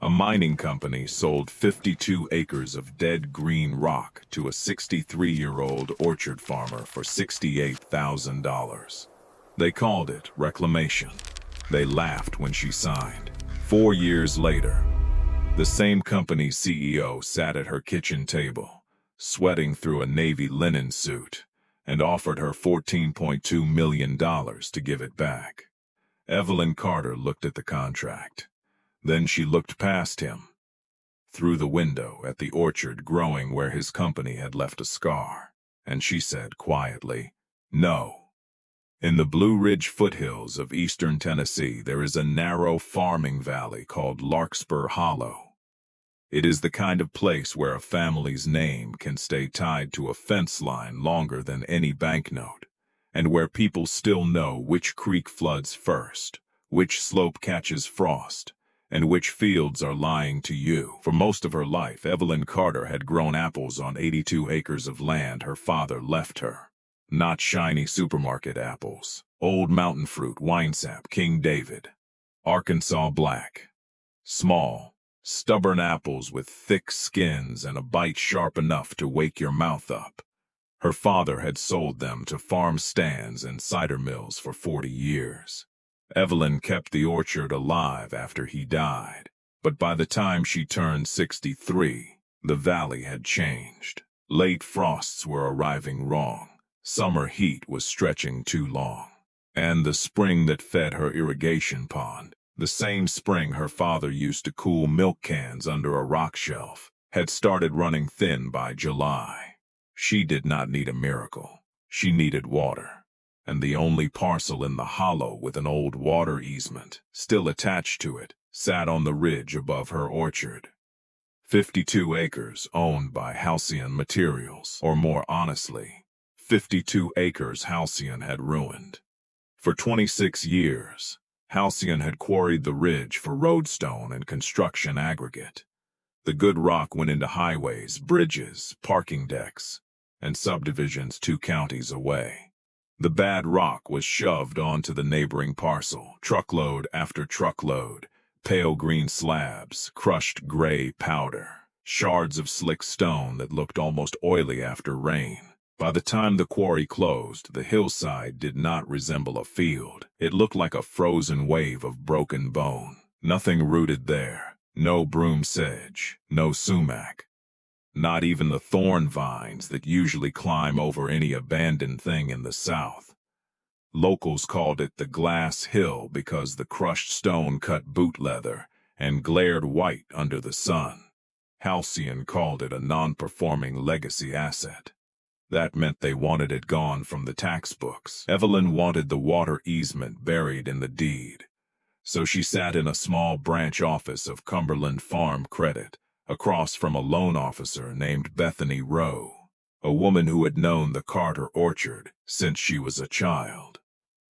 A mining company sold 52 acres of dead green rock to a 63-year-old orchard farmer for $68,000. They called it Reclamation. They laughed when she signed. 4 years later, the same company's CEO sat at her kitchen table, sweating through a navy linen suit, and offered her $14.2 million to give it back. Evelyn Carter looked at the contract. Then she looked past him, through the window at the orchard growing where his company had left a scar, and she said quietly, "No." In the Blue Ridge foothills of eastern Tennessee, there is a narrow farming valley called Larkspur Hollow. It is the kind of place where a family's name can stay tied to a fence line longer than any banknote, and where people still know which creek floods first, which slope catches frost, and which fields are lying to you. For most of her life, Evelyn Carter had grown apples on 82 acres of land her father left her. Not shiny supermarket apples, old mountain fruit, winesap, King David, Arkansas black. Small, stubborn apples with thick skins and a bite sharp enough to wake your mouth up. Her father had sold them to farm stands and cider mills for 40 years. Evelyn kept the orchard alive after he died, but by the time she turned 63, the valley had changed. Late frosts were arriving wrong, summer heat was stretching too long, and the spring that fed her irrigation pond, the same spring her father used to cool milk cans under a rock shelf, had started running thin by July. She did not need a miracle. She needed water. And the only parcel in the hollow with an old water easement still attached to it sat on the ridge above her orchard. 52 acres owned by Halcyon Materials, or more honestly, 52 acres Halcyon had ruined. For 26 years, Halcyon had quarried the ridge for roadstone and construction aggregate. The good rock went into highways, bridges, parking decks, and subdivisions 2 counties away. The bad rock was shoved onto the neighboring parcel, truckload after truckload, pale green slabs, crushed gray powder, shards of slick stone that looked almost oily after rain. By the time the quarry closed, the hillside did not resemble a field. It looked like a frozen wave of broken bone. Nothing rooted there, no broom sedge, no sumac. Not even the thorn vines that usually climb over any abandoned thing in the South. Locals called it the Glass Hill because the crushed stone cut boot leather and glared white under the sun. Halcyon called it a non-performing legacy asset. That meant they wanted it gone from the tax books. Evelyn wanted the water easement buried in the deed. So she sat in a small branch office of Cumberland Farm Credit, across from a loan officer named Bethany Rowe, a woman who had known the Carter orchard since she was a child.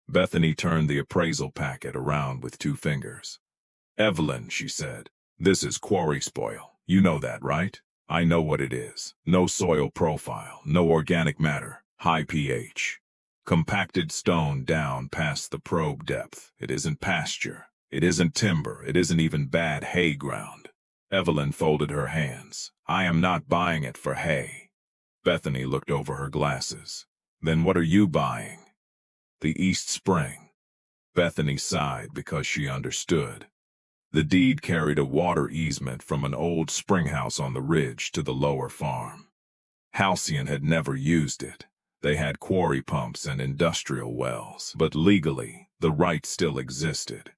Bethany turned the appraisal packet around with 2 fingers. "Evelyn," she said, "this is quarry spoil. You know that, right? I know what it is. No soil profile, no organic matter, high pH. Compacted stone down past the probe depth. It isn't pasture. It isn't timber. It isn't even bad hay ground." Evelyn folded her hands. "I am not buying it for hay." Bethany looked over her glasses. "Then what are you buying?" "The East Spring." Bethany sighed because she understood. The deed carried a water easement from an old spring house on the ridge to the lower farm. Halcyon had never used it. They had quarry pumps and industrial wells, but legally, the right still existed.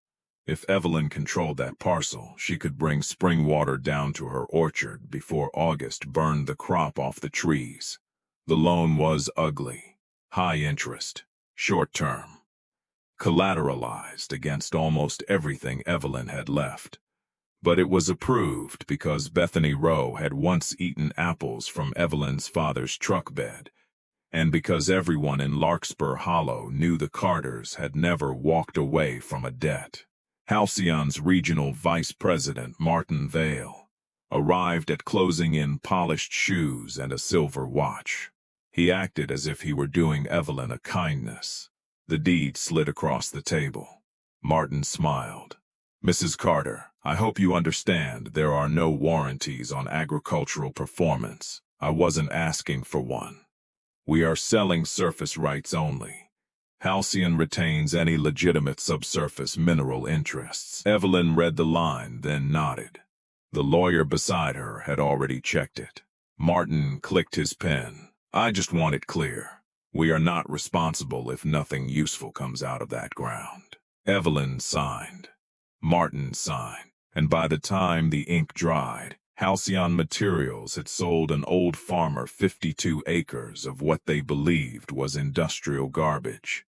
If Evelyn controlled that parcel, she could bring spring water down to her orchard before August burned the crop off the trees. The loan was ugly, high interest, short-term, collateralized against almost everything Evelyn had left. But it was approved because Bethany Rowe had once eaten apples from Evelyn's father's truck bed, and because everyone in Larkspur Hollow knew the Carters had never walked away from a debt. Halcyon's regional vice president, Martin Vale, arrived at closing in polished shoes and a silver watch. He acted as if he were doing Evelyn a kindness. The deed slid across the table. Martin smiled. "Mrs. Carter, I hope you understand there are no warranties on agricultural performance. I wasn't asking for one. We are selling surface rights only. Halcyon retains any legitimate subsurface mineral interests. Evelyn read the line, then nodded. The lawyer beside her had already checked it. Martin clicked his pen. I just want it clear. We are not responsible if nothing useful comes out of that ground. Evelyn signed. Martin signed. And by the time the ink dried, Halcyon Materials had sold an old farmer 52 acres of what they believed was industrial garbage.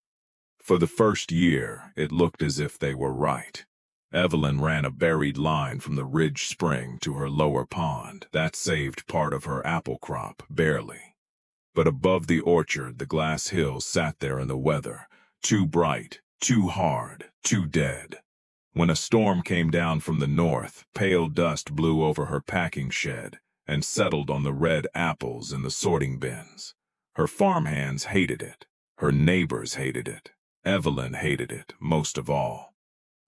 For the first year, it looked as if they were right. Evelyn ran a buried line from the ridge spring to her lower pond. That saved part of her apple crop, barely. But above the orchard, the glass hills sat there in the weather, too bright, too hard, too dead. When a storm came down from the north, pale dust blew over her packing shed and settled on the red apples in the sorting bins. Her farmhands hated it. Her neighbors hated it. Evelyn hated it most of all.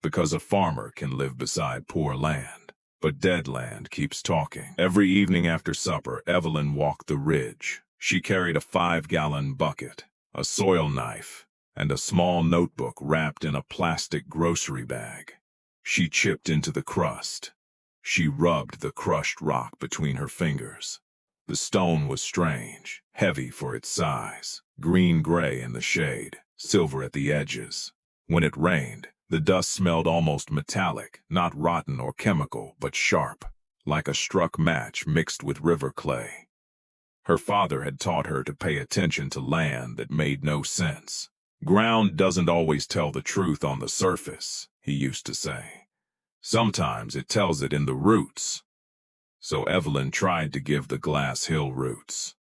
Because a farmer can live beside poor land, but dead land keeps talking. Every evening after supper, Evelyn walked the ridge. She carried a 5-gallon bucket, a soil knife, and a small notebook wrapped in a plastic grocery bag. She chipped into the crust. She rubbed the crushed rock between her fingers. The stone was strange, heavy for its size, green-gray in the shade, silver at the edges. When it rained, the dust smelled almost metallic, not rotten or chemical, but sharp, like a struck match mixed with river clay. Her father had taught her to pay attention to land that made no sense. Ground doesn't always tell the truth on the surface, he used to say. Sometimes it tells it in the roots. So Evelyn tried to give the Glass Hill roots.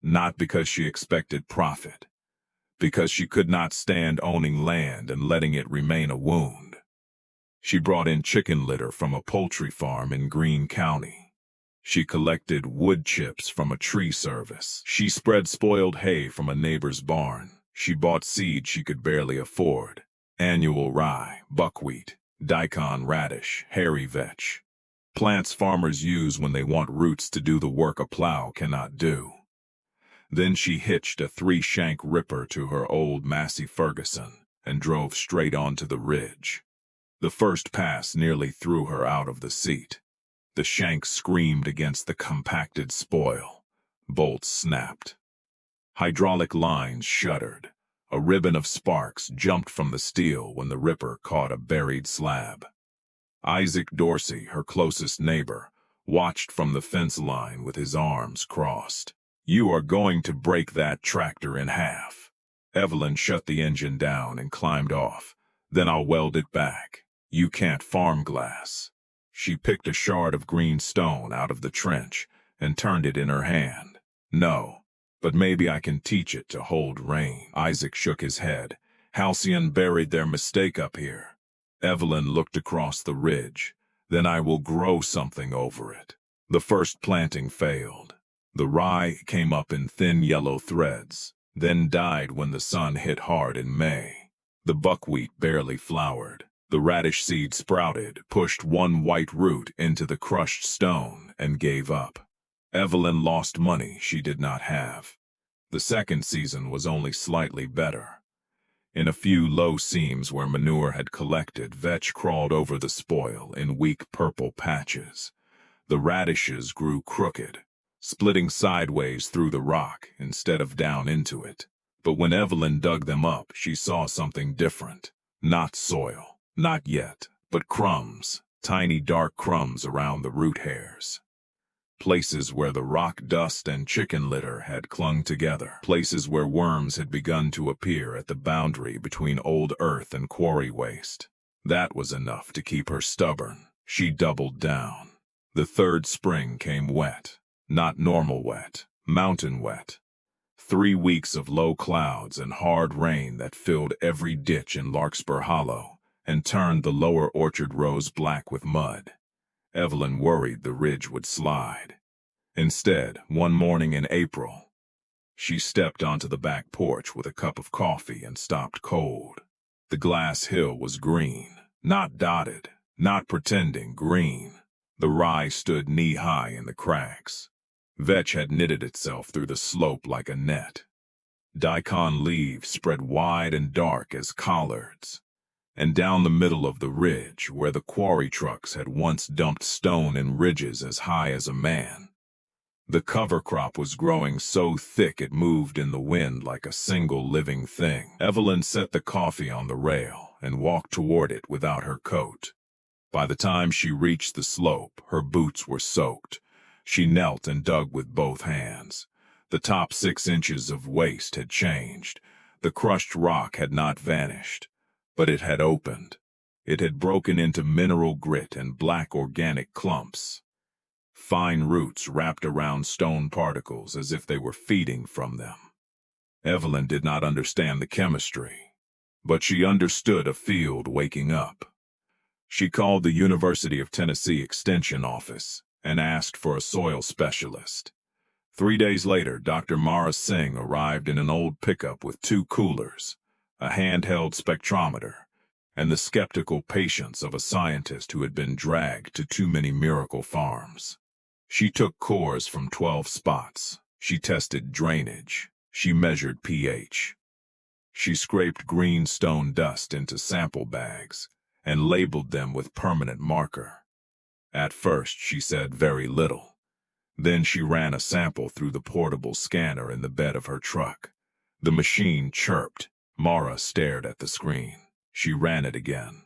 Not because she expected profit, because she could not stand owning land and letting it remain a wound. She brought in chicken litter from a poultry farm in Greene County. She collected wood chips from a tree service. She spread spoiled hay from a neighbor's barn. She bought seed she could barely afford. Annual rye, buckwheat, daikon radish, hairy vetch. Plants farmers use when they want roots to do the work a plow cannot do. Then she hitched a 3-shank ripper to her old Massey Ferguson and drove straight onto the ridge. The first pass nearly threw her out of the seat. The shank screamed against the compacted spoil. Bolts snapped. Hydraulic lines shuddered. A ribbon of sparks jumped from the steel when the ripper caught a buried slab. Isaac Dorsey, her closest neighbor, watched from the fence line with his arms crossed. You are going to break that tractor in half. Evelyn shut the engine down and climbed off. Then I'll weld it back. You can't farm glass. She picked a shard of green stone out of the trench and turned it in her hand. No. But maybe I can teach it to hold rain. Isaac shook his head. Halcyon buried their mistake up here. Evelyn looked across the ridge. Then I will grow something over it. The first planting failed. The rye came up in thin yellow threads, then died when the sun hit hard in May. The buckwheat barely flowered. The radish seed sprouted, pushed one white root into the crushed stone, and gave up. Evelyn lost money she did not have. The second season was only slightly better. In a few low seams where manure had collected, vetch crawled over the spoil in weak purple patches. The radishes grew crooked, splitting sideways through the rock instead of down into it. But when Evelyn dug them up, she saw something different. Not soil, not yet, but crumbs, tiny dark crumbs around the root hairs. Places where the rock dust and chicken litter had clung together. Places where worms had begun to appear at the boundary between old earth and quarry waste. That was enough to keep her stubborn. She doubled down. The third spring came wet. Not normal wet, mountain wet. 3 weeks of low clouds and hard rain that filled every ditch in Larkspur Hollow and turned the lower orchard rows black with mud. Evelyn worried the ridge would slide. Instead, one morning in April, she stepped onto the back porch with a cup of coffee and stopped cold. The glass hill was green, not dotted, not pretending, green. The rye stood knee-high in the cracks. Vetch had knitted itself through the slope like a net. Daikon leaves spread wide and dark as collards. And down the middle of the ridge, where the quarry trucks had once dumped stone in ridges as high as a man, the cover crop was growing so thick it moved in the wind like a single living thing. Evelyn set the coffee on the rail and walked toward it without her coat. By the time she reached the slope, her boots were soaked. She knelt and dug with both hands. The top 6 inches of waste had changed. The crushed rock had not vanished, but it had opened. It had broken into mineral grit and black organic clumps. Fine roots wrapped around stone particles as if they were feeding from them. Evelyn did not understand the chemistry, but she understood a field waking up. She called the University of Tennessee Extension office and asked for a soil specialist. 3 days later, Dr. Mara Singh arrived in an old pickup with 2 coolers, a handheld spectrometer, and the skeptical patience of a scientist who had been dragged to too many miracle farms. She took cores from 12 spots. She tested drainage. She measured pH. She scraped green stone dust into sample bags and labeled them with permanent marker. At first, she said very little. Then she ran a sample through the portable scanner in the bed of her truck. The machine chirped. Mara stared at the screen. She ran it again.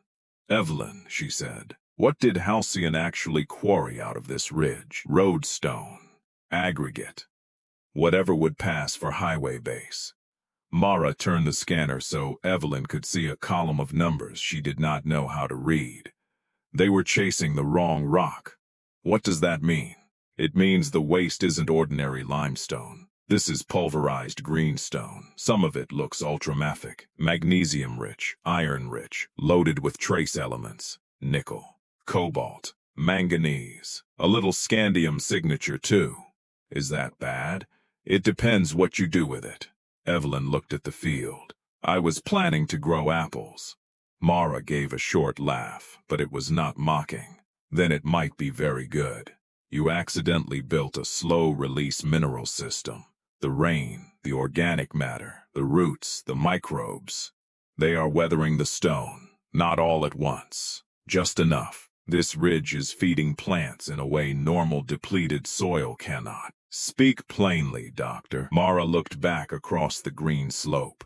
"Evelyn," she said, "what did Halcyon actually quarry out of this ridge? Roadstone, aggregate, whatever would pass for highway base." Mara turned the scanner so Evelyn could see a column of numbers she did not know how to read. They were chasing the wrong rock. "What does that mean?" "It means the waste isn't ordinary limestone. This is pulverized greenstone. Some of it looks ultramafic, magnesium-rich, iron-rich, loaded with trace elements, nickel, cobalt, manganese, a little scandium signature too. Is that bad? It depends what you do with it." Evelyn looked at the field. "I was planning to grow apples." Mara gave a short laugh, but it was not mocking. "Then it might be very good. You accidentally built a slow-release mineral system. The rain, the organic matter, the roots, the microbes. They are weathering the stone, not all at once, just enough. This ridge is feeding plants in a way normal depleted soil cannot." "Speak plainly, Doctor." Mara looked back across the green slope.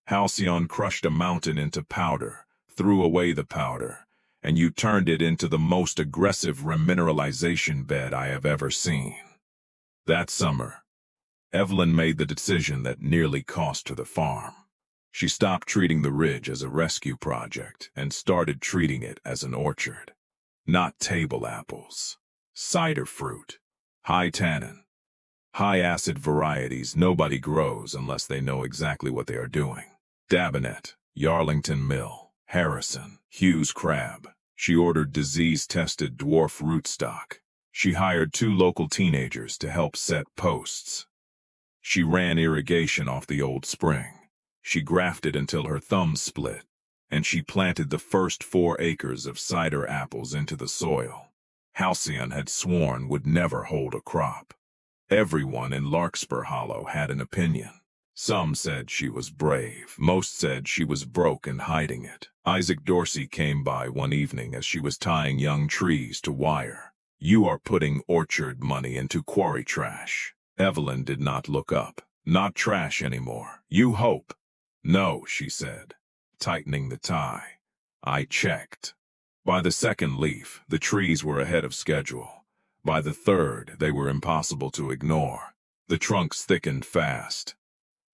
"Halcyon crushed a mountain into powder, threw away the powder, and you turned it into the most aggressive remineralization bed I have ever seen." That summer, Evelyn made the decision that nearly cost her the farm. She stopped treating the ridge as a rescue project and started treating it as an orchard. Not table apples. Cider fruit. High tannin, high acid varieties nobody grows unless they know exactly what they are doing. Dabinet, Yarlington Mill, Harrison, Hughes Crab. She ordered disease-tested dwarf rootstock. She hired 2 local teenagers to help set posts. She ran irrigation off the old spring. She grafted until her thumbs split, and she planted the first 4 acres of cider apples into the soil. Halcyon had sworn would never hold a crop. Everyone in Larkspur Hollow had an opinion. Some said she was brave. Most said she was broke and hiding it. Isaac Dorsey came by one evening as she was tying young trees to wire. "You are putting orchard money into quarry trash." Evelyn did not look up. "Not trash anymore. You hope." "No," she said, tightening the tie. "I checked." By the 2nd leaf, the trees were ahead of schedule. By the 3rd, they were impossible to ignore. The trunks thickened fast.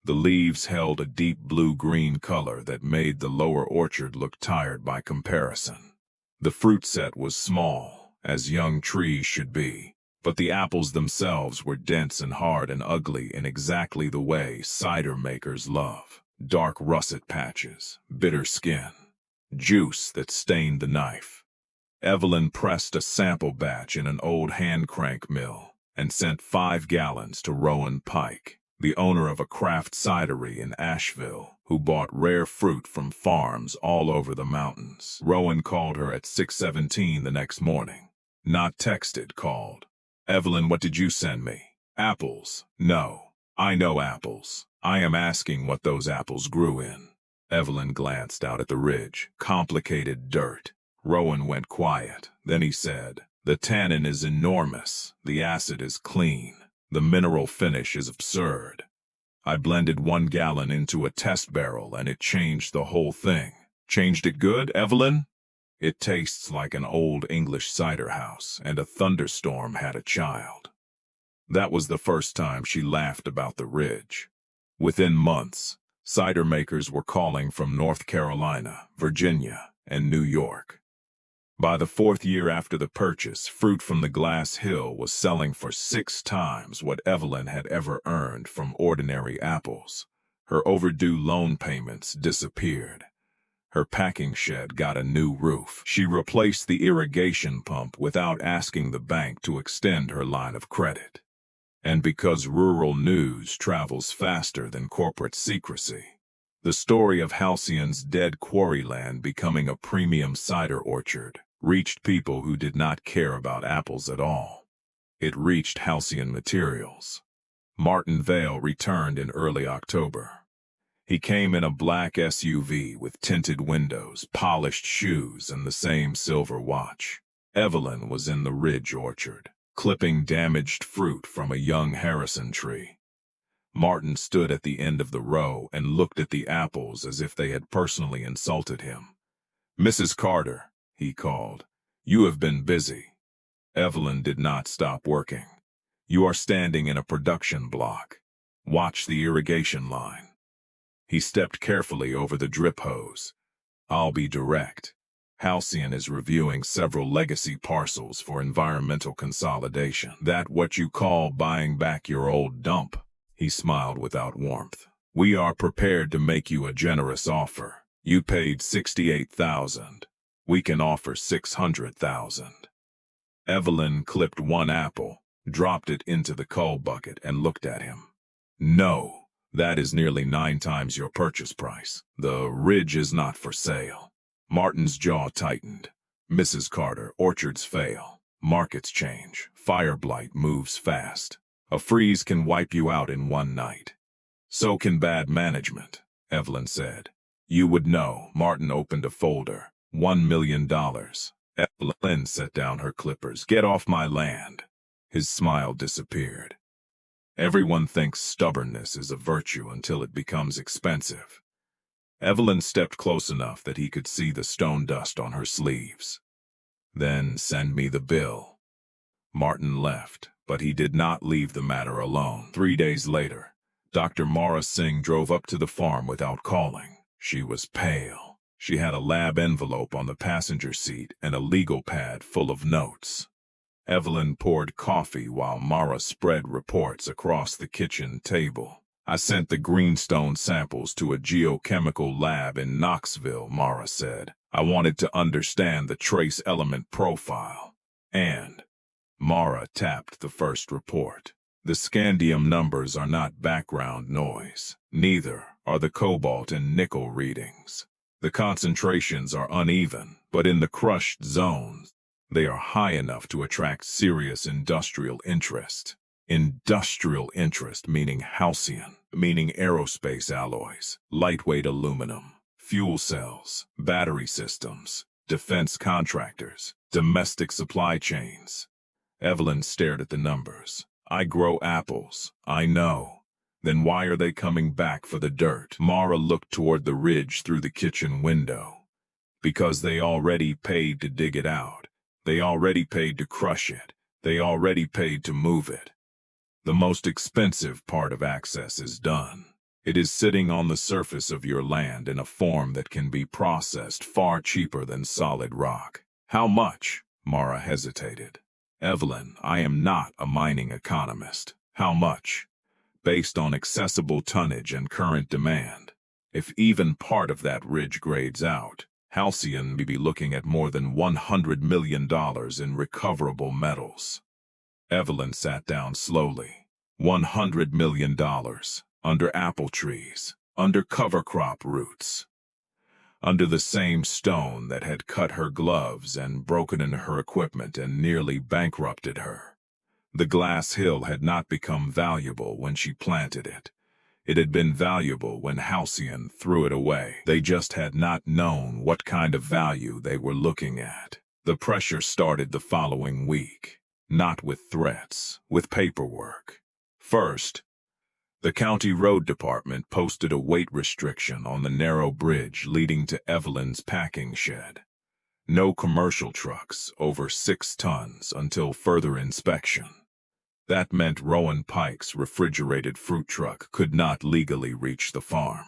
The leaves held a deep blue-green color that made the lower orchard look tired by comparison. The fruit set was small, as young trees should be, but the apples themselves were dense and hard and ugly in exactly the way cider makers love. Dark russet patches, bitter skin, juice that stained the knife. Evelyn pressed a sample batch in an old hand-crank mill and sent 5 gallons to Rowan Pike, the owner of a craft cidery in Asheville, who bought rare fruit from farms all over the mountains. Rowan called her at 6:17 the next morning. Not texted, called. "Evelyn, what did you send me?" "Apples." "No. I know apples. I am asking what those apples grew in." Evelyn glanced out at the ridge. Complicated dirt. Rowan went quiet. Then he said, "The tannin is enormous. The acid is clean. The mineral finish is absurd. I blended 1 gallon into a test barrel and it changed the whole thing." "Changed it good, Evelyn?" "It tastes like an old English cider house, and a thunderstorm had a child." That was the first time she laughed about the ridge. Within months, cider makers were calling from North Carolina, Virginia, and New York. By the 4th year after the purchase, fruit from the Glass Hill was selling for 6 times what Evelyn had ever earned from ordinary apples. Her overdue loan payments disappeared. Her packing shed got a new roof. She replaced the irrigation pump without asking the bank to extend her line of credit. And because rural news travels faster than corporate secrecy, the story of Halcyon's dead quarry land becoming a premium cider orchard reached people who did not care about apples at all. It reached Halcyon Materials. Martin Vale returned in early October. He came in a black SUV with tinted windows, polished shoes, and the same silver watch. Evelyn was in the ridge orchard, clipping damaged fruit from a young Harrison tree. Martin stood at the end of the row and looked at the apples as if they had personally insulted him. "Mrs. Carter," he called, "you have been busy." Evelyn did not stop working. "You are standing in a production block. Watch the irrigation line." He stepped carefully over the drip hose. "I'll be direct. Halcyon is reviewing several legacy parcels for environmental consolidation. That what you call buying back your old dump?" He smiled without warmth. "We are prepared to make you a generous offer. You paid $68,000. We can offer $600,000. Evelyn clipped one apple, dropped it into the coal bucket, and looked at him. "No, that is nearly 9 times your purchase price. The ridge is not for sale." Martin's jaw tightened. "Mrs. Carter, orchards fail. Markets change. Fire blight moves fast. A freeze can wipe you out in one night. So can bad management," Evelyn said. "You would know." Martin opened a folder. $1 million. Evelyn set down her clippers. "Get off my land." His smile disappeared. Everyone thinks stubbornness is a virtue until it becomes expensive. Evelyn stepped close enough that he could see the stone dust on her sleeves. "Then send me the bill." Martin left, but he did not leave the matter alone. 3 days later, Dr. Mara Singh drove up to the farm without calling. She was pale. She had a lab envelope on the passenger seat and a legal pad full of notes. Evelyn poured coffee while Mara spread reports across the kitchen table. "I sent the greenstone samples to a geochemical lab in Knoxville," Mara said. "I wanted to understand the trace element profile. And..." Mara tapped the first report. "The scandium numbers are not background noise. Neither are the cobalt and nickel readings. The concentrations are uneven, but in the crushed zones, they are high enough to attract serious industrial interest." Industrial interest meaning Halcyon, meaning aerospace alloys, lightweight aluminum, fuel cells, battery systems, defense contractors, domestic supply chains. Evelyn stared at the numbers. "I grow apples, I know. Then why are they coming back for the dirt?" Mara looked toward the ridge through the kitchen window. "Because they already paid to dig it out. They already paid to crush it. They already paid to move it. The most expensive part of access is done. It is sitting on the surface of your land in a form that can be processed far cheaper than solid rock." "How much?" Mara hesitated. "Evelyn, I am not a mining economist. How much? Based on accessible tonnage and current demand. If even part of that ridge grades out, Halcyon may be looking at more than $100 million in recoverable metals." Evelyn sat down slowly. $100 million, under apple trees, under cover crop roots, under the same stone that had cut her gloves and broken in her equipment and nearly bankrupted her. The glass hill had not become valuable when she planted it. It had been valuable when Halcyon threw it away. They just had not known what kind of value they were looking at. The pressure started the following week, not with threats, with paperwork. First, the county road department posted a weight restriction on the narrow bridge leading to Evelyn's packing shed. No commercial trucks over 6 tons until further inspection. That meant Rowan Pike's refrigerated fruit truck could not legally reach the farm.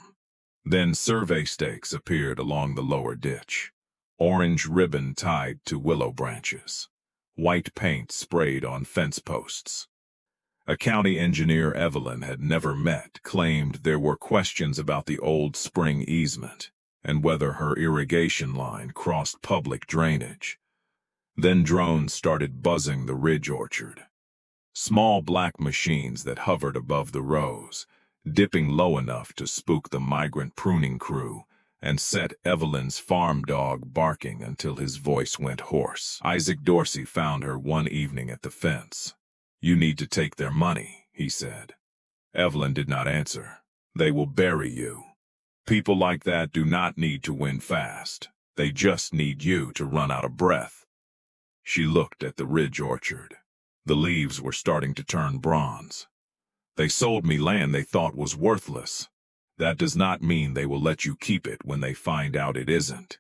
Then survey stakes appeared along the lower ditch. Orange ribbon tied to willow branches. White paint sprayed on fence posts. A county engineer Evelyn had never met claimed there were questions about the old spring easement and whether her irrigation line crossed public drainage. Then drones started buzzing the ridge orchard. Small black machines that hovered above the rows, dipping low enough to spook the migrant pruning crew and set Evelyn's farm dog barking until his voice went hoarse. Isaac Dorsey found her one evening at the fence. "You need to take their money," he said. Evelyn did not answer. "They will bury you. People like that do not need to win fast. They just need you to run out of breath." She looked at the ridge orchard. The leaves were starting to turn bronze. "They sold me land they thought was worthless. That does not mean they will let you keep it when they find out it isn't."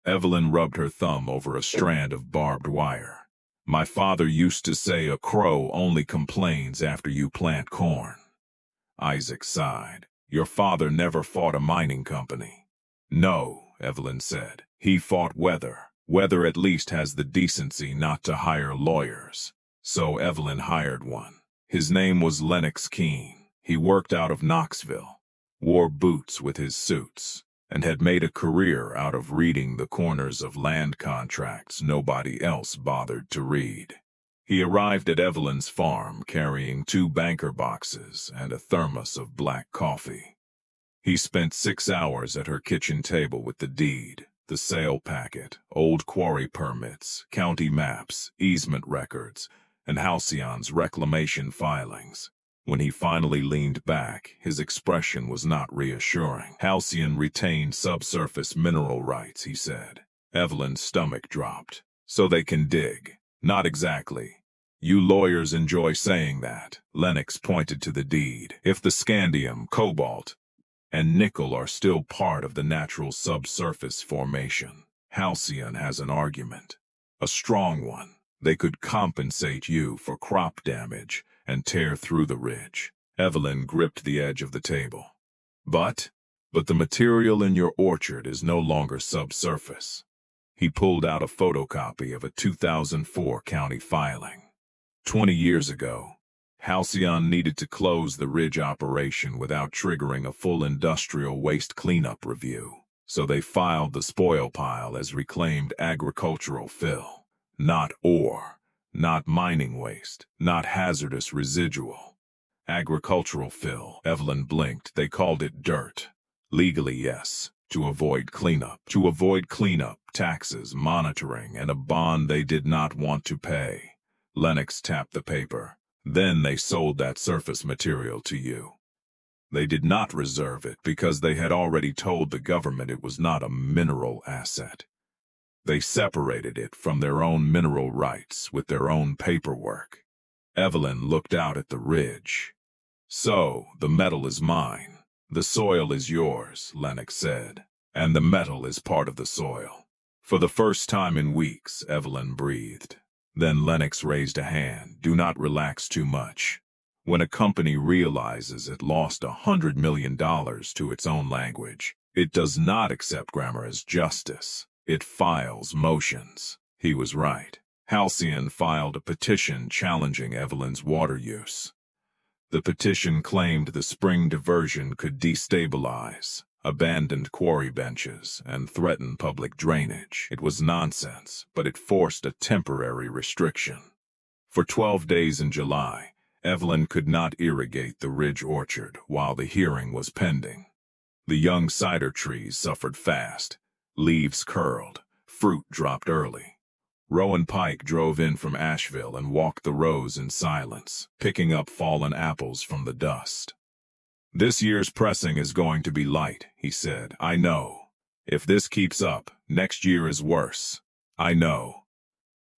Evelyn rubbed her thumb over a strand of barbed wire. "My father used to say a crow only complains after you plant corn." Isaac sighed. "Your father never fought a mining company." "No," Evelyn said. "He fought weather. Weather at least has the decency not to hire lawyers." So Evelyn hired one. His name was Lennox Keene. He worked out of Knoxville, wore boots with his suits, and had made a career out of reading the corners of land contracts nobody else bothered to read. He arrived at Evelyn's farm carrying 2 banker boxes and a thermos of black coffee. He spent 6 hours at her kitchen table with the deed, the sale packet, old quarry permits, county maps, easement records, and Halcyon's reclamation filings. When he finally leaned back, his expression was not reassuring. "Halcyon retained subsurface mineral rights," he said. Evelyn's stomach dropped. "So they can dig." "Not exactly. You lawyers enjoy saying that." Lennox pointed to the deed. "If the scandium, cobalt, and nickel are still part of the natural subsurface formation, Halcyon has an argument. A strong one. They could compensate you for crop damage and tear through the ridge." Evelyn gripped the edge of the table. But the material in your orchard is no longer subsurface." He pulled out a photocopy of a 2004 county filing. 20 years ago, Halcyon needed to close the ridge operation without triggering a full industrial waste cleanup review, so they filed the spoil pile as reclaimed agricultural fill. Not ore, not mining waste, not hazardous residual. Agricultural fill. Evelyn blinked. They called it dirt. Legally, yes. To avoid cleanup. To avoid cleanup, taxes, monitoring, and a bond they did not want to pay. Lennox tapped the paper. "Then they sold that surface material to you. They did not reserve it because they had already told the government it was not a mineral asset. They separated it from their own mineral rights with their own paperwork." Evelyn looked out at the ridge. "So, the metal is mine. The soil is yours," Lennox said. "And the metal is part of the soil." For the first time in weeks, Evelyn breathed. Then Lennox raised a hand. "Do not relax too much. When a company realizes it lost $100 million to its own language, it does not accept grammar as justice. It files motions." He was right. Halcyon filed a petition challenging Evelyn's water use. The petition claimed the spring diversion could destabilize abandoned quarry benches and threaten public drainage. It was nonsense, but it forced a temporary restriction. For 12 days in July, Evelyn could not irrigate the ridge orchard while the hearing was pending. The young cider trees suffered fast. Leaves curled. Fruit dropped early. Rowan Pike drove in from Asheville and walked the rows in silence, picking up fallen apples from the dust. "This year's pressing is going to be light," he said. "I know. If this keeps up, next year is worse. I know."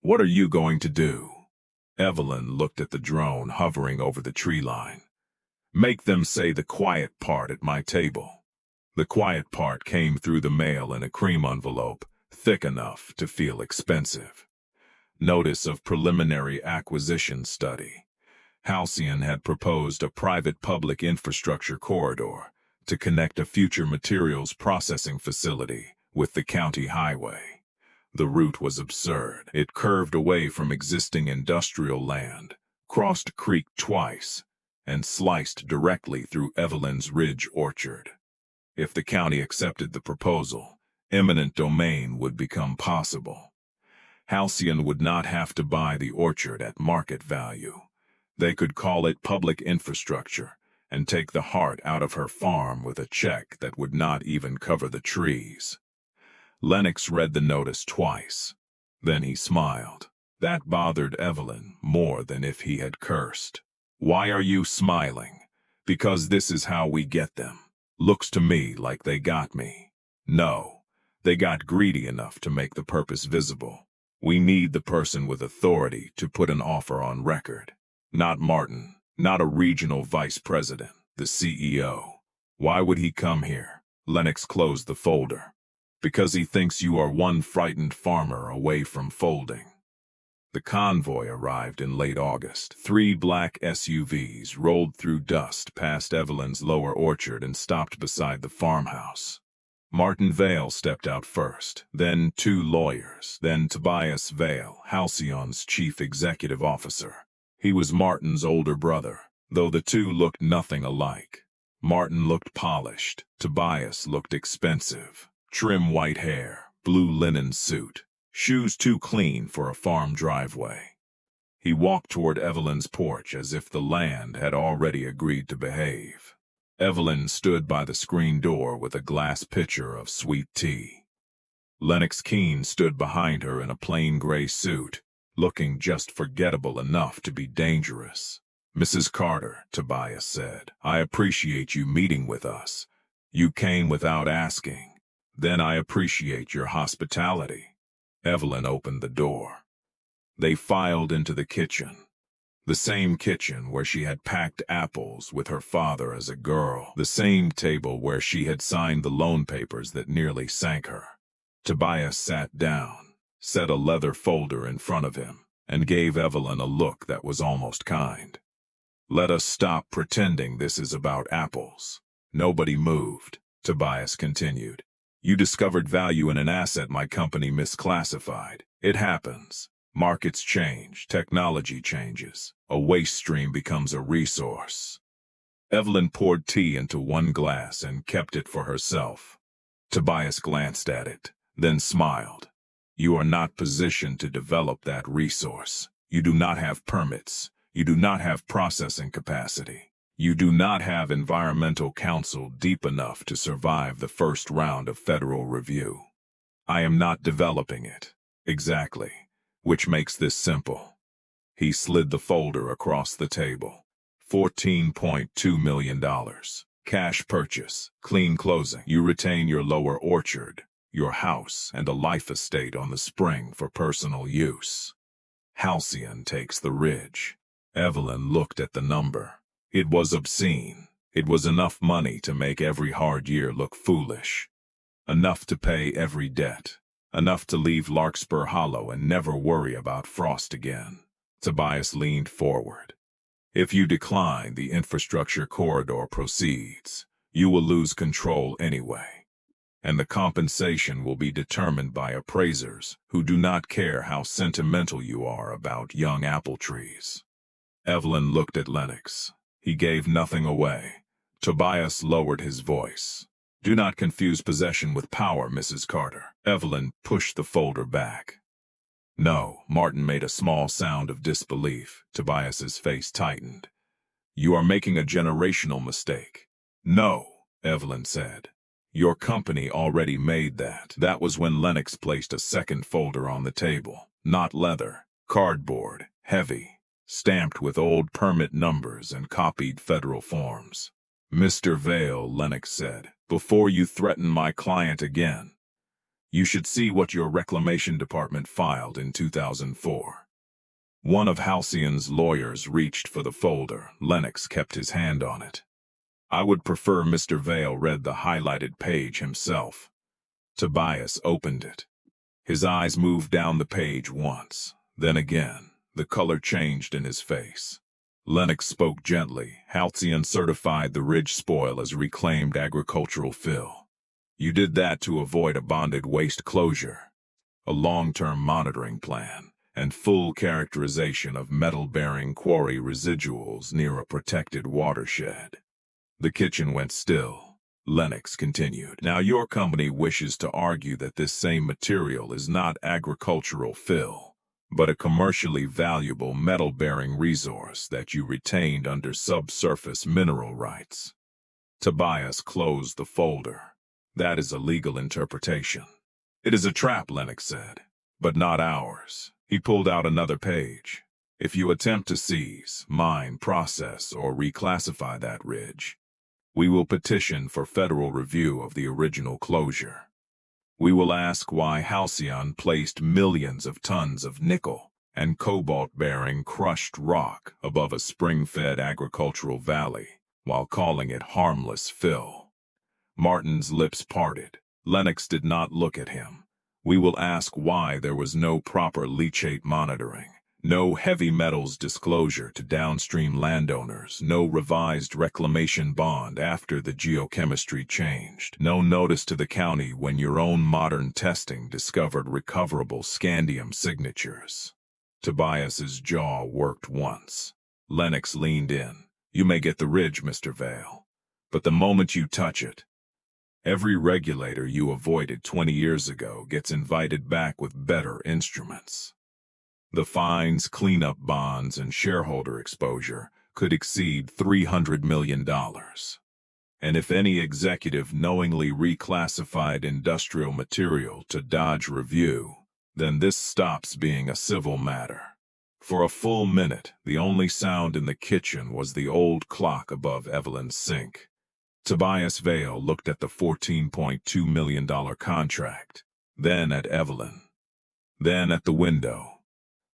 "What are you going to do?" Evelyn looked at the drone hovering over the tree line. "Make them say the quiet part at my table." The quiet part came through the mail in a cream envelope, thick enough to feel expensive. Notice of preliminary acquisition study. Halcyon had proposed a private public infrastructure corridor to connect a future materials processing facility with the county highway. The route was absurd. It curved away from existing industrial land, crossed a creek twice, and sliced directly through Evelyn's Ridge orchard. If the county accepted the proposal, eminent domain would become possible. Halcyon would not have to buy the orchard at market value. They could call it public infrastructure and take the heart out of her farm with a check that would not even cover the trees. Lennox read the notice twice. Then he smiled. That bothered Evelyn more than if he had cursed. "Why are you smiling?" "Because this is how we get them. Looks to me like they got me." "No, they got greedy enough to make the purpose visible. We need the person with authority to put an offer on record. Not Martin, not a regional vice president, the CEO. Why would he come here?" Lennox closed the folder. "Because he thinks you are one frightened farmer away from folding." The convoy arrived in late August. 3 black SUVs rolled through dust past Evelyn's lower orchard and stopped beside the farmhouse. Martin Vale stepped out first, then 2 lawyers, then Tobias Vale, Halcyon's chief executive officer. He was Martin's older brother, though the two looked nothing alike. Martin looked polished. Tobias looked expensive. Trim white hair, blue linen suit. Shoes too clean for a farm driveway. He walked toward Evelyn's porch as if the land had already agreed to behave. Evelyn stood by the screen door with a glass pitcher of sweet tea. Lennox Keene stood behind her in a plain gray suit, looking just forgettable enough to be dangerous. "Mrs. Carter," Tobias said, "I appreciate you meeting with us. You came without asking. Then I appreciate your hospitality." Evelyn opened the door. They filed into the kitchen. The same kitchen where she had packed apples with her father as a girl. The same table where she had signed the loan papers that nearly sank her. Tobias sat down, set a leather folder in front of him, and gave Evelyn a look that was almost kind. "Let us stop pretending this is about apples." Nobody moved. Tobias continued. "You discovered value in an asset my company misclassified. It happens. Markets change, technology changes. A waste stream becomes a resource." Evelyn poured tea into one glass and kept it for herself. Tobias glanced at it, then smiled. "You are not positioned to develop that resource. You do not have permits. You do not have processing capacity. You do not have environmental counsel deep enough to survive the first round of federal review. I am not developing it." "Exactly. Which makes this simple." He slid the folder across the table. $14.2 million. Cash purchase, clean closing. You retain your lower orchard, your house, and a life estate on the spring for personal use. Halcyon takes the ridge. Evelyn looked at the number. It was obscene. It was enough money to make every hard year look foolish. Enough to pay every debt. Enough to leave Larkspur Hollow and never worry about frost again. Tobias leaned forward. "If you decline, the infrastructure corridor proceeds. You will lose control anyway. And the compensation will be determined by appraisers who do not care how sentimental you are about young apple trees." Evelyn looked at Lennox. He gave nothing away. Tobias lowered his voice. "Do not confuse possession with power, Mrs. Carter." Evelyn pushed the folder back. "No." Martin made a small sound of disbelief. Tobias's face tightened. "You are making a generational mistake." "No," Evelyn said. Your company already made that. That was when Lennox placed a second folder on the table. Not leather, cardboard, heavy, stamped with old permit numbers and copied federal forms. Mr. Vale, Lennox said, before you threaten my client again, you should see what your Reclamation Department filed in 2004. One of Halcyon's lawyers reached for the folder. Lennox kept his hand on it. I would prefer Mr. Vale read the highlighted page himself. Tobias opened it. His eyes moved down the page once, then again. The color changed in his face. Lennox spoke gently. Halcyon certified the ridge spoil as reclaimed agricultural fill. You did that to avoid a bonded waste closure, a long-term monitoring plan, and full characterization of metal-bearing quarry residuals near a protected watershed. The kitchen went still. Lennox continued. Now your company wishes to argue that this same material is not agricultural fill, but a commercially valuable metal-bearing resource that you retained under subsurface mineral rights. Tobias closed the folder. That is a legal interpretation. It is a trap, Lennox said, but not ours. He pulled out another page. If you attempt to seize, mine, process, or reclassify that ridge, we will petition for federal review of the original closure. We will ask why Halcyon placed millions of tons of nickel and cobalt-bearing crushed rock above a spring-fed agricultural valley while calling it harmless fill. Martin's lips parted. Lennox did not look at him. We will ask why there was no proper leachate monitoring, no heavy metals disclosure to downstream landowners, no revised reclamation bond after the geochemistry changed, no notice to the county when your own modern testing discovered recoverable scandium signatures. Tobias's jaw worked once. Lennox leaned in. You may get the ridge, Mr. Vale, but the moment you touch it, every regulator you avoided 20 years ago gets invited back with better instruments. The fines, cleanup bonds, and shareholder exposure could exceed $300 million. And if any executive knowingly reclassified industrial material to dodge review, then this stops being a civil matter. For a full minute, the only sound in the kitchen was the old clock above Evelyn's sink. Tobias Vale looked at the $14.2 million contract, then at Evelyn, then at the window,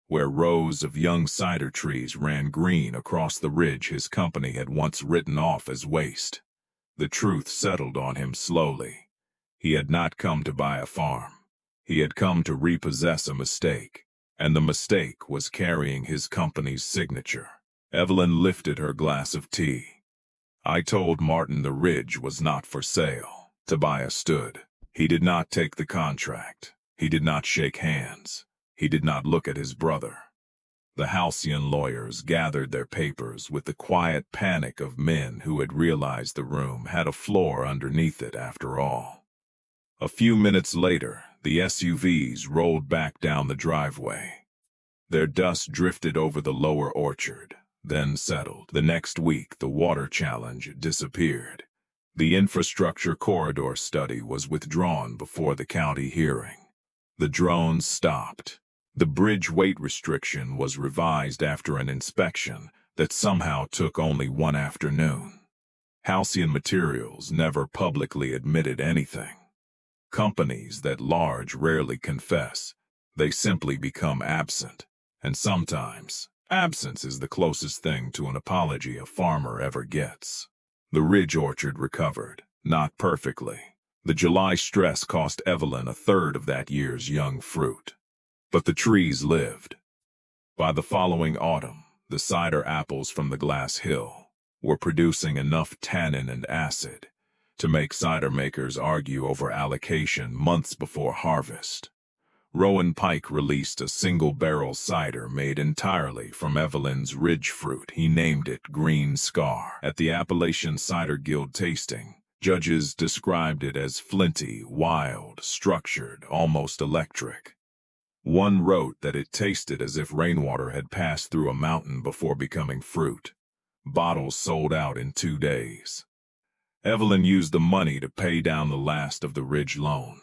where rows of young cider trees ran green across the ridge his company had once written off as waste. The truth settled on him slowly. He had not come to buy a farm. He had come to repossess a mistake, and the mistake was carrying his company's signature. Evelyn lifted her glass of tea. I told Martin the ridge was not for sale. Tobias stood. He did not take the contract. He did not shake hands. He did not look at his brother. The Halcyon lawyers gathered their papers with the quiet panic of men who had realized the room had a floor underneath it after all. A few minutes later, the SUVs rolled back down the driveway. Their dust drifted over the lower orchard, then settled. The next week, the water challenge disappeared. The infrastructure corridor study was withdrawn before the county hearing. The drones stopped. The bridge weight restriction was revised after an inspection that somehow took only one afternoon. Halcyon Materials never publicly admitted anything. Companies that large rarely confess. They simply become absent. And sometimes, absence is the closest thing to an apology a farmer ever gets. The ridge orchard recovered, not perfectly. The July stress cost Evelyn a third of that year's young fruit. But the trees lived. By the following autumn, the cider apples from the glass hill were producing enough tannin and acid to make cider makers argue over allocation months before harvest. Rowan Pike released a single-barrel cider made entirely from Evelyn's ridge fruit. He named it Green Scar. At the Appalachian Cider Guild tasting, judges described it as flinty, wild, structured, almost electric. One wrote that it tasted as if rainwater had passed through a mountain before becoming fruit. Bottles sold out in 2 days. Evelyn used the money to pay down the last of the Ridge loan.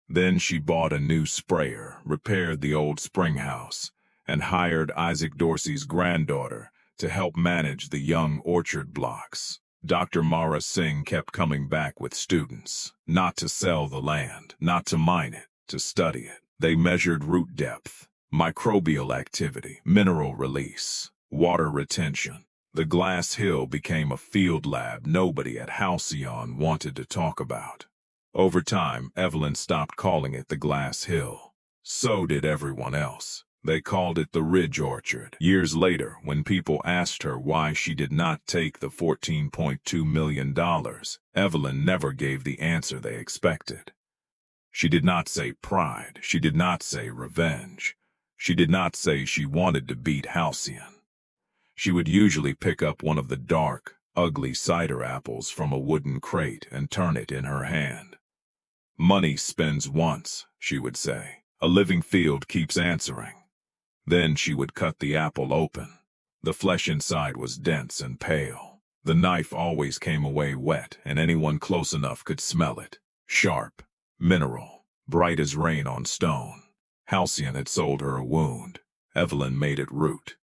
Then she bought a new sprayer, repaired the old spring house, and hired Isaac Dorsey's granddaughter to help manage the young orchard blocks. Dr. Mara Singh kept coming back with students, not to sell the land, not to mine it, to study it. They measured root depth, microbial activity, mineral release, water retention. The glass hill became a field lab nobody at Halcyon wanted to talk about. Over time, Evelyn stopped calling it the Glass Hill. So did everyone else. They called it the Ridge Orchard. Years later, when people asked her why she did not take the $14.2 million, Evelyn never gave the answer they expected. She did not say pride. She did not say revenge. She did not say she wanted to beat Halcyon. She would usually pick up one of the dark, ugly cider apples from a wooden crate and turn it in her hand. "Money spends once," she would say. "A living field keeps answering." Then she would cut the apple open. The flesh inside was dense and pale. The knife always came away wet, and anyone close enough could smell it. Sharp, mineral, bright as rain on stone. Halcyon had sold her a wound. Evelyn made it root.